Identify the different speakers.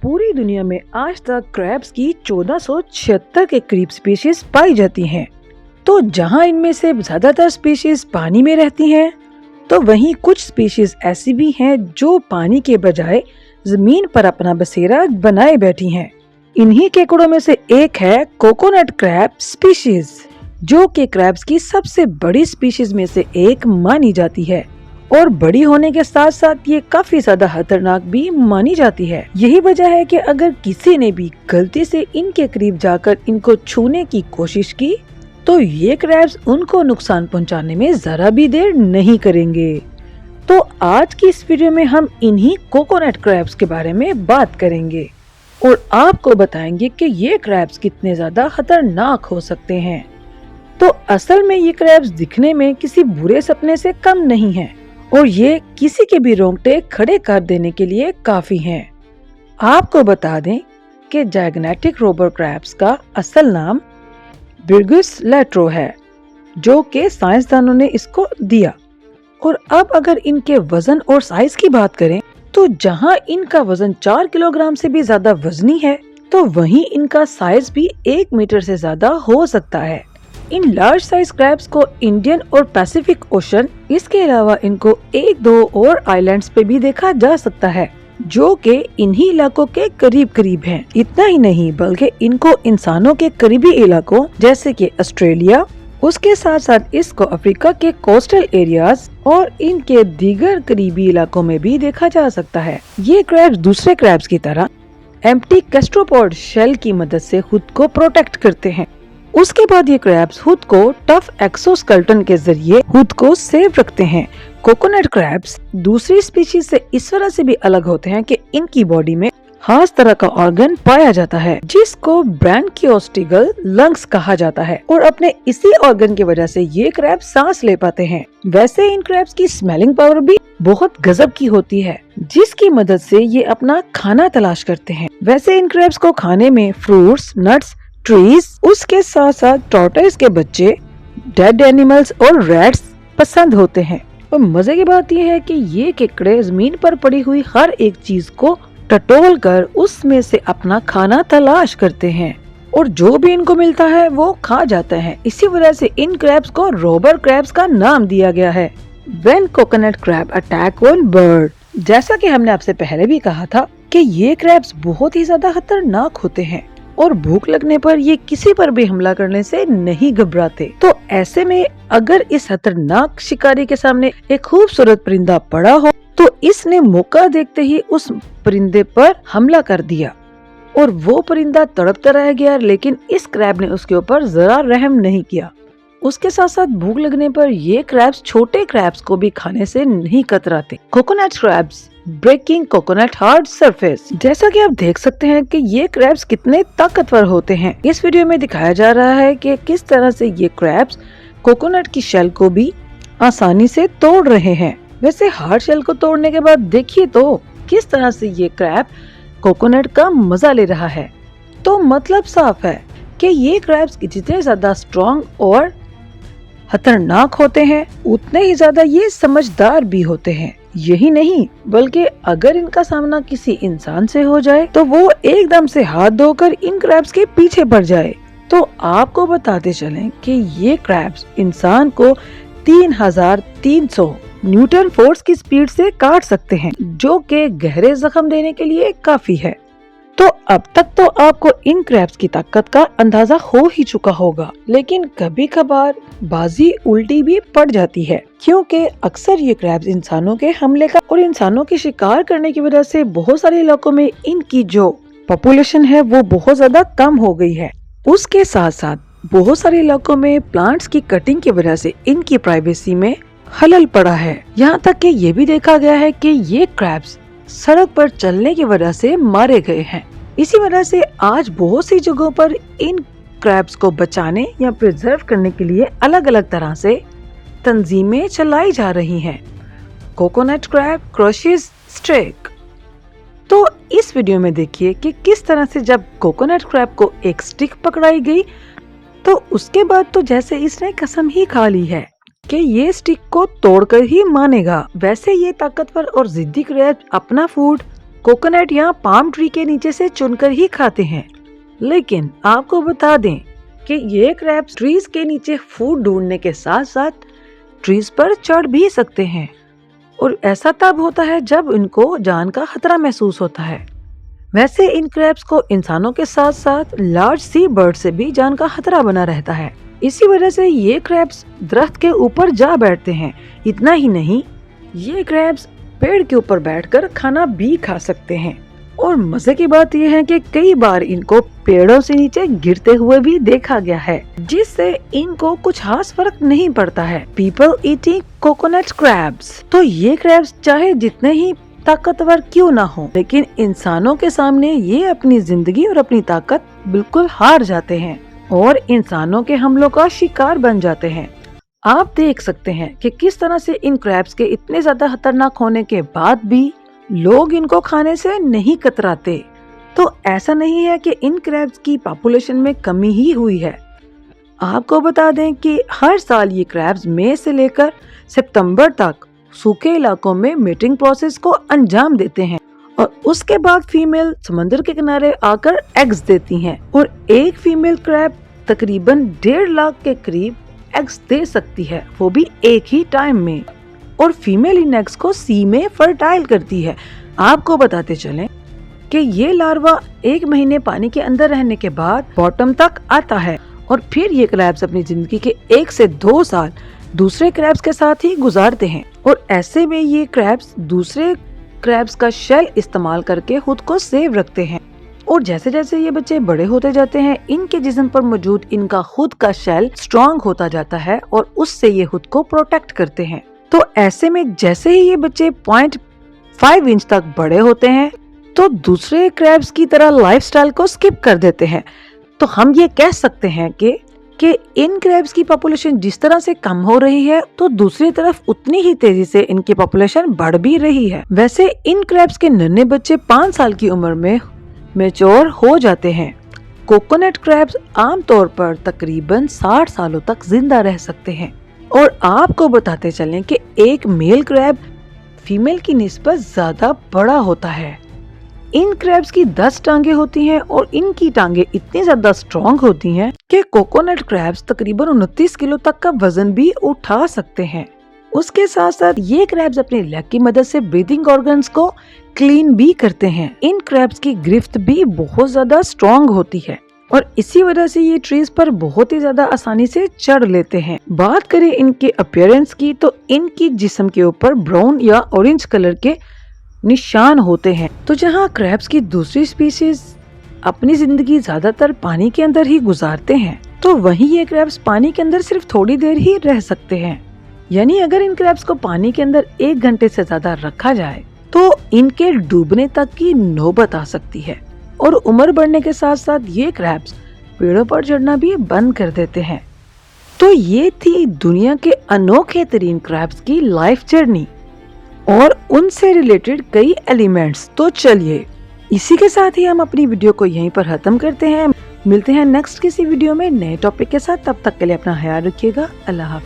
Speaker 1: पूरी दुनिया में आज तक क्रैब्स की 1476 के करीब स्पीशीज पाई जाती हैं। तो जहां इनमें से ज्यादातर स्पीशीज पानी में रहती हैं, तो वहीं कुछ स्पीशीज ऐसी भी हैं जो पानी के बजाय जमीन पर अपना बसेरा बनाए बैठी हैं। इन्हीं केकड़ों में से एक है कोकोनट क्रैब स्पीशीज, जो कि क्रैब्स की सबसे बड़ी स्पीशीज में से एक मानी जाती है और बड़ी होने के साथ साथ ये काफी ज्यादा खतरनाक भी मानी जाती है। यही वजह है कि अगर किसी ने भी गलती से इनके करीब जाकर इनको छूने की कोशिश की तो ये क्रैब्स उनको नुकसान पहुंचाने में जरा भी देर नहीं करेंगे। तो आज की इस वीडियो में हम इन्हीं कोकोनट क्रैब्स के बारे में बात करेंगे और आपको बताएंगे कि ये क्रैब्स कितने ज्यादा खतरनाक हो सकते हैं। तो असल में ये क्रैब्स दिखने में किसी बुरे सपने से कम नहीं हैं और ये किसी के भी रोंगटे खड़े कर देने के लिए काफी हैं। आपको बता दें कि जायग्नेटिक रोबर क्रैब्स का असल नाम बिर्गुस लैट्रो है, जो कि साइंसदानों ने इसको दिया। और अब अगर इनके वजन और साइज की बात करें तो जहां इनका वजन 4 किलोग्राम से भी ज्यादा वजनी है, तो वहीं इनका साइज भी 1 मीटर से ज्यादा हो सकता है। इन लार्ज साइज क्रैब्स को इंडियन और पैसिफिक ओशन, इसके अलावा इनको 1-2 और आइलैंड्स पे भी देखा जा सकता है, जो कि इन्हीं इलाकों के करीब करीब हैं। इतना ही नहीं बल्कि इनको इंसानों के करीबी इलाकों जैसे कि ऑस्ट्रेलिया, उसके साथ साथ इसको अफ्रीका के कोस्टल एरियाज और इनके दीगर करीबी इलाकों में भी देखा जा सकता है। ये क्रैब्स दूसरे क्रैब्स की तरह एम्प्टी गैस्ट्रोपोड शेल की मदद से खुद को प्रोटेक्ट करते हैं। उसके बाद ये क्रैब्स खुद को टफ एक्सोस्केलेटन के जरिए खुद को सेव रखते हैं। कोकोनट क्रैब्स दूसरी स्पीशीज से इस वजह से भी अलग होते हैं कि इनकी बॉडी में खास तरह का ऑर्गन पाया जाता है जिसको ब्रैंकियोस्टिगल लंग्स कहा जाता है और अपने इसी ऑर्गन की वजह से ये क्रैब्स सांस ले पाते हैं। वैसे इन क्रैब्स की स्मेलिंग पावर भी बहुत गजब की होती है, जिसकी मदद से ये अपना खाना तलाश करते हैं। वैसे इन क्रैब्स को खाने में फ्रूट्स, नट्स, ट्रीज, उसके साथ साथ टॉर्टोइस के बच्चे, डेड एनिमल्स और रैट्स पसंद होते हैं। और मजे की बात यह है कि ये केकड़े जमीन पर पड़ी हुई हर एक चीज को टटोल कर उसमें से अपना खाना तलाश करते हैं और जो भी इनको मिलता है वो खा जाते हैं। इसी वजह से इन क्रैब्स को रोबर क्रैब्स का नाम दिया गया है। When coconut crab attack one bird, जैसा कि हमने आपसे पहले भी कहा था कि ये क्रैब्स बहुत ही ज्यादा खतरनाक होते हैं और भूख लगने पर ये किसी पर भी हमला करने से नहीं घबराते। तो ऐसे में अगर इस खतरनाक शिकारी के सामने एक खूबसूरत परिंदा पड़ा हो तो इसने मौका देखते ही उस परिंदे पर हमला कर दिया और वो परिंदा तड़पता रह गया, लेकिन इस क्रैब ने उसके ऊपर जरा रहम नहीं किया। उसके साथ साथ भूख लगने पर ये क्रैब्स छोटे क्रैब्स को भी खाने से नहीं कतराते। Coconut crabs breaking coconut hard surface, जैसा कि आप देख सकते हैं कि ये क्रैब्स कितने ताकतवर होते हैं। इस वीडियो में दिखाया जा रहा है कि किस तरह से ये क्रैब्स कोकोनट की शेल को भी आसानी से तोड़ रहे हैं। वैसे हार्ड शेल को तोड़ने के बाद देखिए तो किस तरह से ये क्रैब कोकोनट का मजा ले रहा है। तो मतलब साफ है कि ये क्रैब्स जितने ज्यादा स्ट्रॉन्ग और खतरनाक होते हैं उतने ही ज्यादा ये समझदार भी होते हैं। यही नहीं बल्कि अगर इनका सामना किसी इंसान से हो जाए तो वो एकदम से हाथ धोकर इन क्रैब्स के पीछे पड़ जाए। तो आपको बताते चलें कि ये क्रैब्स इंसान को 3300 न्यूटन फोर्स की स्पीड से काट सकते हैं, जो कि गहरे जख्म देने के लिए काफी है। तो अब तक तो आपको इन क्रैब्स की ताकत का अंदाजा हो ही चुका होगा, लेकिन कभी कभार बाजी उल्टी भी पड़ जाती है, क्योंकि अक्सर ये क्रैब्स इंसानों के हमले का और इंसानों के शिकार करने की वजह से बहुत सारे इलाकों में इनकी जो पॉपुलेशन है वो बहुत ज्यादा कम हो गई है। उसके साथ साथ बहुत सारे इलाकों में प्लांट्स की कटिंग की वजह से इनकी प्राइवेसी में खलल पड़ा है। यहाँ तक कि ये भी देखा गया है कि ये क्रैब्स सड़क पर चलने की वजह से मारे गए हैं। इसी वजह से आज बहुत सी जगहों पर इन क्रैब्स को बचाने या प्रिजर्व करने के लिए अलग अलग तरह से तंजीमें चलाई जा रही हैं। Coconut crab crushes stick. तो इस वीडियो में देखिए कि किस तरह से जब कोकोनट क्रैब को एक स्टिक पकड़ाई गई तो उसके बाद तो जैसे इसने कसम ही खा ली है कि ये स्टिक को तोड़कर ही मानेगा। वैसे ये ताकतवर और जिद्दी क्रैब अपना फूड कोकोनट या पाम ट्री के नीचे से चुनकर ही खाते हैं। लेकिन आपको बता दें कि ये क्रैब्स ट्रीज के नीचे फूड ढूंढने के साथ साथ ट्रीज पर चढ़ भी सकते हैं, और ऐसा तब होता है जब इनको जान का खतरा महसूस होता है। वैसे इन क्रैब्स को इंसानों के साथ साथ लार्ज सी बर्ड से भी जान का खतरा बना रहता है। इसी वजह से ये क्रैब्स दरख्त के ऊपर जा बैठते हैं। इतना ही नहीं, ये क्रैब्स पेड़ के ऊपर बैठकर खाना भी खा सकते हैं। और मजे की बात यह है कि कई बार इनको पेड़ों से नीचे गिरते हुए भी देखा गया है, जिससे इनको कुछ खास फर्क नहीं पड़ता है। People eating coconut crabs. तो ये क्रैब्स चाहे जितने ही ताकतवर क्यों ना हो, लेकिन इंसानों के सामने ये अपनी जिंदगी और अपनी ताकत बिल्कुल हार जाते हैं और इंसानों के हमलों का शिकार बन जाते हैं। आप देख सकते हैं कि किस तरह से इन क्रैब्स के इतने ज्यादा खतरनाक होने के बाद भी लोग इनको खाने से नहीं कतराते। तो ऐसा नहीं है कि इन क्रैब्स की पॉपुलेशन में कमी ही हुई है। आपको बता दें कि हर साल ये क्रैब्स मई से लेकर सितंबर तक सूखे इलाकों में मेटिंग प्रोसेस को अंजाम देते हैं, और उसके बाद फीमेल समंदर के किनारे आकर एग्स देती हैं, और एक फीमेल क्रैब तकरीबन 1.5 लाख के करीब एग्स दे सकती है, वो भी एक ही टाइम में। और फीमेल इन एग्स को सी में फर्टाइल करती है। आपको बताते चलें कि ये लार्वा 1 महीने पानी के अंदर रहने के बाद बॉटम तक आता है, और फिर ये क्रैब्स अपनी जिंदगी के 1 से 2 साल दूसरे क्रैब्स के साथ ही गुजारते हैं, और ऐसे में ये क्रैब्स दूसरे क्रैब्स का शेल इस्तेमाल करके खुद को सेव रखते हैं। और जैसे जैसे ये बच्चे बड़े होते जाते हैं, इनके जिस्म पर मौजूद इनका खुद का शेल स्ट्रॉन्ग होता जाता है, और उससे ये खुद को प्रोटेक्ट करते हैं। तो ऐसे में जैसे ही ये बच्चे 0.5 इंच तक बड़े होते हैं, तो दूसरे क्रैब्स की तरह लाइफस्टाइल को स्किप कर देते हैं। तो हम ये कह सकते हैं कि इन क्रैब्स की पॉपुलेशन जिस तरह से कम हो रही है, तो दूसरी तरफ उतनी ही तेजी से इनकी पॉपुलेशन बढ़ भी रही है। वैसे इन क्रैब्स के नन्हे बच्चे 5 साल की उम्र में मैच्योर हो जाते हैं। कोकोनट क्रैब्स आमतौर पर तकरीबन 60 सालों तक जिंदा रह सकते हैं। और आपको बताते चलें कि एक मेल क्रैब फीमेल की निस्बत ज्यादा बड़ा होता है। इन क्रैब्स की 10 टांगे होती हैं, और इनकी टांगे इतनी ज्यादा स्ट्रॉन्ग होती हैं कि कोकोनट क्रैब्स तकरीबन 29 किलो तक का वजन भी उठा सकते हैं। उसके साथ साथ ये क्रैब्स अपने लेग की मदद से ब्रीदिंग ऑर्गन्स को क्लीन भी करते हैं। इन क्रैब्स की गिरफ्त भी बहुत ज्यादा स्ट्रॉन्ग होती है, और इसी वजह से ये ट्रीज पर बहुत ही ज्यादा आसानी से चढ़ लेते हैं। बात करें इनके अपीयरेंस की, तो इनकी जिस्म के ऊपर ब्राउन या ऑरेंज कलर के निशान होते हैं। तो जहाँ क्रैब्स की दूसरी स्पीशीज अपनी जिंदगी ज्यादातर पानी के अंदर ही गुजारते हैं, तो वहीं ये क्रैब्स पानी के अंदर सिर्फ थोड़ी देर ही रह सकते हैं। यानी अगर इन क्रैब्स को पानी के अंदर 1 घंटे से ज्यादा रखा जाए, तो इनके डूबने तक की नौबत आ सकती है। और उम्र बढ़ने के साथ साथ ये क्रैब्स पेड़ों पर चढ़ना भी बंद कर देते हैं। तो ये थी दुनिया के अनोखे तरीन क्रैब्स की लाइफ जर्नी और उनसे रिलेटेड कई एलिमेंट्स। तो चलिए इसी के साथ ही हम अपनी वीडियो को यहीं पर खत्म करते हैं। मिलते हैं नेक्स्ट किसी वीडियो में नए टॉपिक के साथ। तब तक के लिए अपना ख्याल रखिएगा। अल्लाह हाफ़िज़।